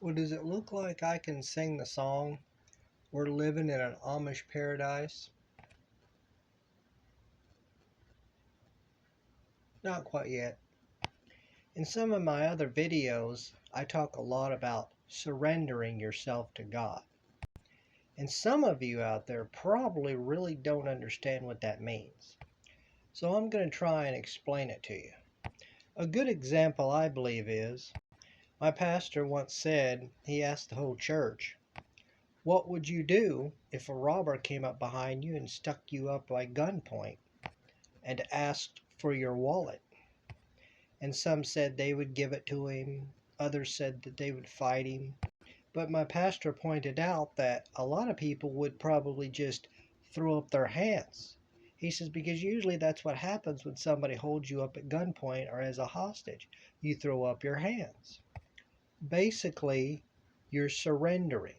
Well, does it look like I can sing the song, "We're living in an Amish paradise"? Not quite yet. In some of my other videos, I talk a lot about surrendering yourself to God. And some of you out there probably really don't understand what that means. So I'm going to try and explain it to you. A good example, I believe, is my pastor once said, he asked the whole church, "What would you do if a robber came up behind you and stuck you up by gunpoint and asked for your wallet?" And some said they would give it to him, others said that they would fight him. But my pastor pointed out that a lot of people would probably just throw up their hands. He says, because usually that's what happens when somebody holds you up at gunpoint or as a hostage. You throw up your hands. Basically, you're surrendering.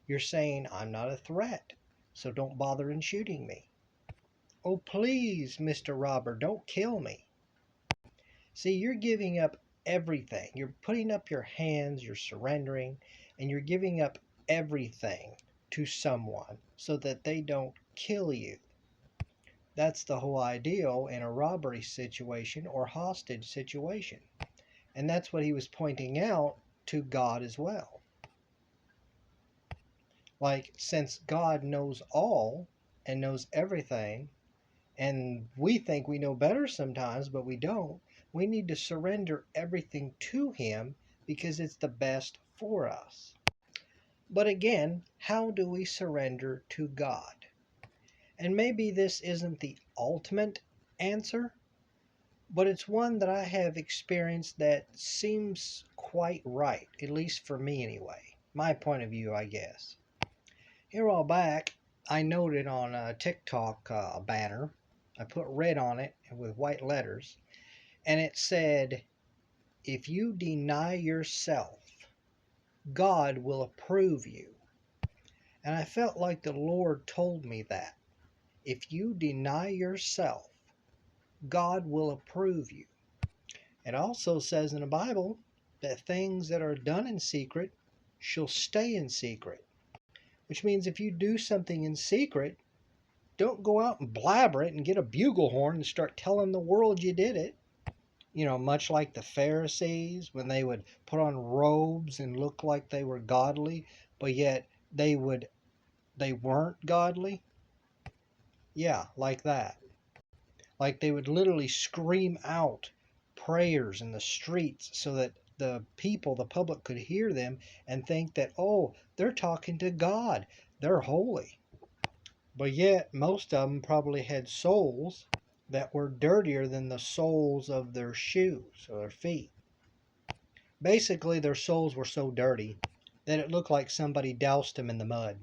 You're saying, "I'm not a threat, so don't bother in shooting me. Oh, please, Mr. Robber, don't kill me." See, you're giving up everything. You're putting up your hands, you're surrendering, and you're giving up everything to someone so that they don't kill you. That's the whole ideal in a robbery situation or hostage situation. And that's what he was pointing out to God as well. Like, since God knows all and knows everything, and we think we know better sometimes, but we don't, we need to surrender everything to Him because it's the best for us. But again, how do we surrender to God? And maybe this isn't the ultimate answer, but it's one that I have experienced that seems quite right, at least for me anyway. My point of view, I guess. Here a while back, I noted on a TikTok banner, I put red on it with white letters, and it said, "If you deny yourself, God will approve you." And I felt like the Lord told me that. If you deny yourself, God will approve you. It also says in the Bible that things that are done in secret shall stay in secret. Which means if you do something in secret, don't go out and blabber it and get a bugle horn and start telling the world you did it. Much like the Pharisees when they would put on robes and look like they were godly, but yet they weren't godly. Yeah, like that. Like they would literally scream out prayers in the streets so that the people, the public could hear them and think that, oh, they're talking to God. They're holy. But yet, most of them probably had souls that were dirtier than the soles of their shoes or their feet. Basically, their souls were so dirty that it looked like somebody doused them in the mud.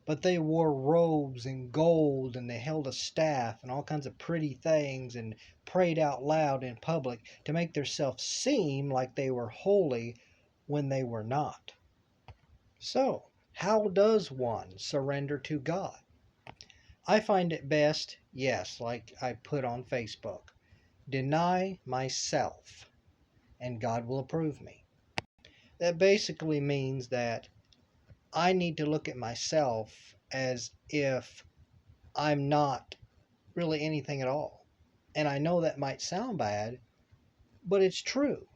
But they wore robes and gold, and they held a staff and all kinds of pretty things and prayed out loud in public to make themselves seem like they were holy when they were not. So, how does one surrender to God? I find it best, yes, like I put on Facebook, deny myself and God will approve me. That basically means that I need to look at myself as if I'm not really anything at all. And I know that might sound bad, but it's true.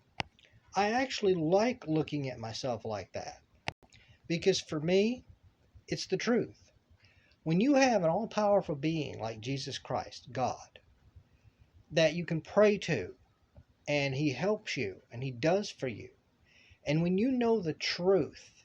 I actually like looking at myself like that because for me, it's the truth. When you have an all powerful being like Jesus Christ, God, that you can pray to, and He helps you and He does for you, and when you know the truth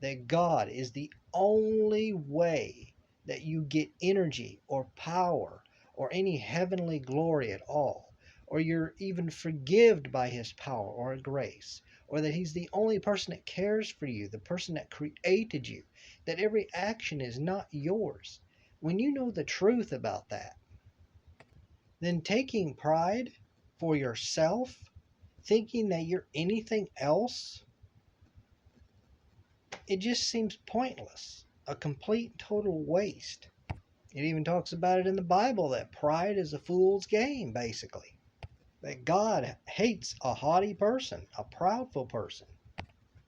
that God is the only way that you get energy or power or any heavenly glory at all, or you're even forgiven by His power or grace, or that He's the only person that cares for you, the person that created you, that every action is not yours. When you know the truth about that, then taking pride for yourself, thinking that you're anything else, it just seems pointless. A complete total waste. It even talks about it in the Bible that pride is a fool's game, basically. That God hates a haughty person, a proudful person.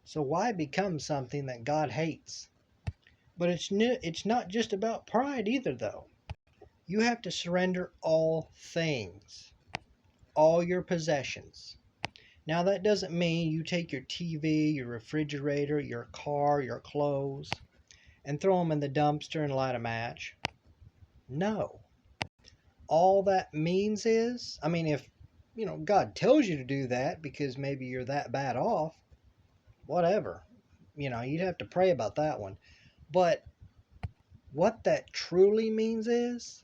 So why become something that God hates? But it's not just about pride either, though. You have to surrender all things, all your possessions. Now, that doesn't mean you take your TV, your refrigerator, your car, your clothes, and throw them in the dumpster and light a match. No. All that means is, I mean, if, God tells you to do that because maybe you're that bad off, whatever. You'd have to pray about that one. But what that truly means is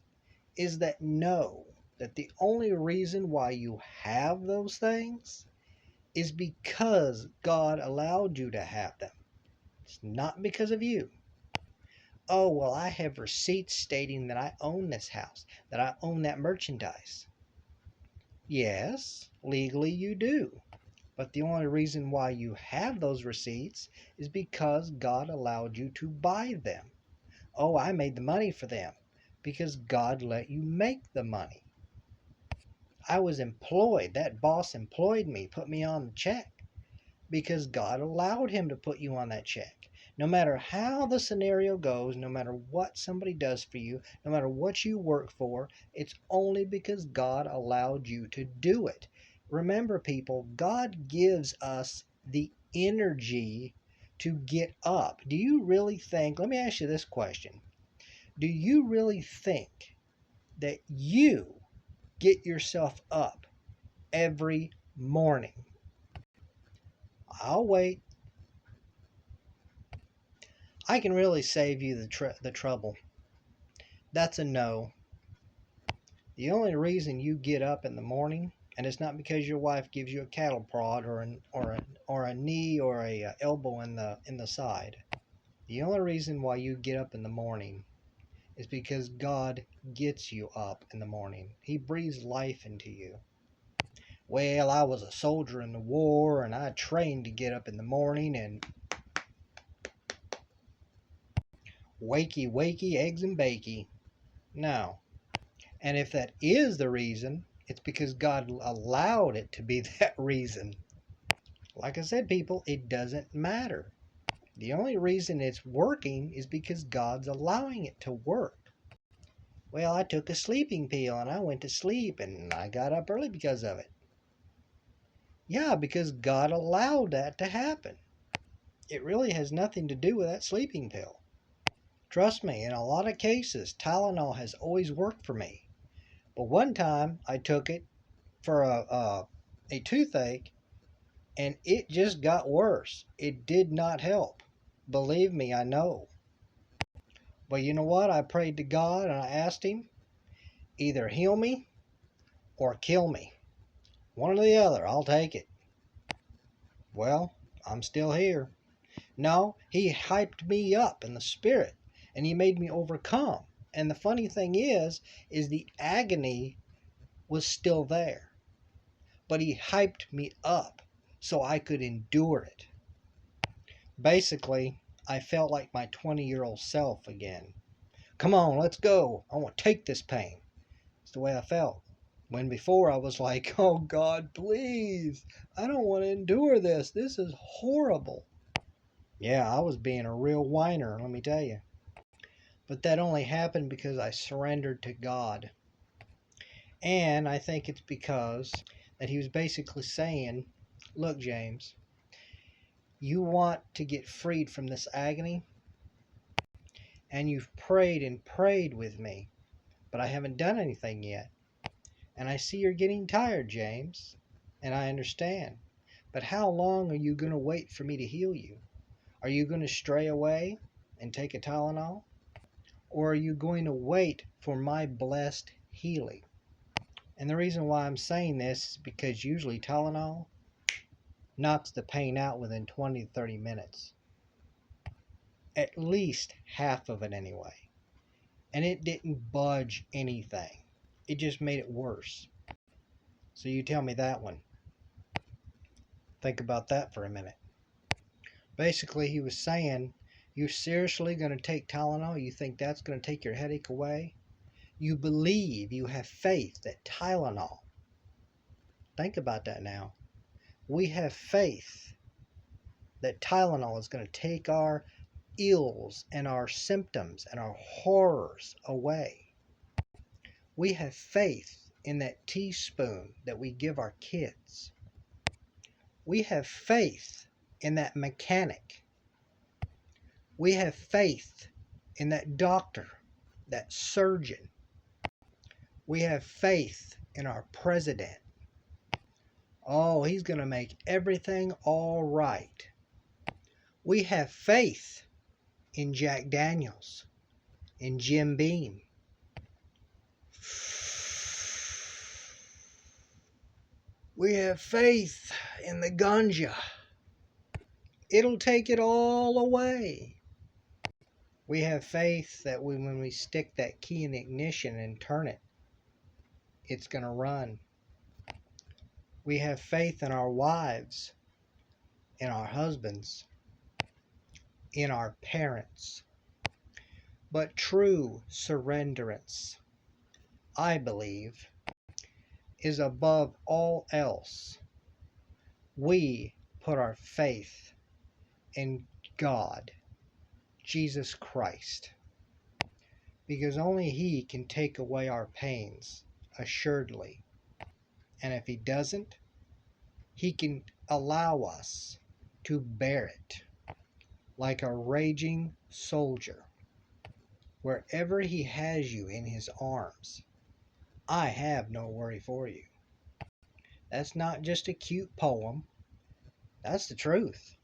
that know that the only reason why you have those things is because God allowed you to have them. It's not because of you. Oh, well, I have receipts stating that I own this house, that I own that merchandise. Yes, legally you do. But the only reason why you have those receipts is because God allowed you to buy them. Oh, I made the money for them because God let you make the money. I was employed. That boss employed me, put me on the check because God allowed him to put you on that check. No matter how the scenario goes, no matter what somebody does for you, no matter what you work for, it's only because God allowed you to do it. Remember, people, God gives us the energy to get up. Do you really think, let me ask you this question. Do you really think that you get yourself up every morning? I'll wait. I can really save you the trouble. That's a no. The only reason you get up in the morning, and it's not because your wife gives you a cattle prod or a knee or a elbow in the side. The only reason why you get up in the morning is because God gets you up in the morning. He breathes life into you. Well, I was a soldier in the war and I trained to get up in the morning and wakey wakey, eggs and bakey. No. And if that is the reason, it's because God allowed it to be that reason. Like I said, people, it doesn't matter. The only reason it's working is because God's allowing it to work. Well, I took a sleeping pill and I went to sleep and I got up early because of it. Yeah, because God allowed that to happen. It really has nothing to do with that sleeping pill. Trust me, in a lot of cases, Tylenol has always worked for me. But one time I took it for a toothache and it just got worse. It did not help. Believe me, I know. But you know what? I prayed to God and I asked Him, either heal me or kill me. One or the other, I'll take it. Well, I'm still here. No, He hyped me up in the spirit and He made me overcome. And the funny thing is the agony was still there. But He hyped me up so I could endure it. Basically, I felt like my 20-year-old self again. Come on, let's go. I want to take this pain. It's the way I felt. When before I was like, oh God, please. I don't want to endure this. This is horrible. Yeah, I was being a real whiner, let me tell you. But that only happened because I surrendered to God. And I think it's because that He was basically saying, look, James, you want to get freed from this agony, and you've prayed and prayed with me, but I haven't done anything yet. And I see you're getting tired, James, and I understand. But how long are you going to wait for me to heal you? Are you going to stray away and take a Tylenol? Or are you going to wait for my blessed healing? And the reason why I'm saying this is because usually Tylenol knocks the pain out within 20 to 30 minutes. At least half of it anyway. And it didn't budge anything. It just made it worse. So you tell me that one. Think about that for a minute. Basically, he was saying, you're seriously going to take Tylenol? You think that's going to take your headache away? You believe, you have faith that Tylenol. Think about that now. We have faith that Tylenol is going to take our ills and our symptoms and our horrors away. We have faith in that teaspoon that we give our kids. We have faith in that mechanic. We have faith in that doctor, that surgeon. We have faith in our president. Oh, he's going to make everything all right. We have faith in Jack Daniels, in Jim Beam. We have faith in the ganja. It'll take it all away. We have faith that when we stick that key in ignition and turn it, it's going to run. We have faith in our wives, in our husbands, in our parents. But true surrenderance, I believe, is above all else. We put our faith in God, Jesus Christ, because only He can take away our pains, assuredly. And if He doesn't, He can allow us to bear it like a raging soldier. Wherever He has you in His arms, I have no worry for you. That's not just a cute poem. That's the truth.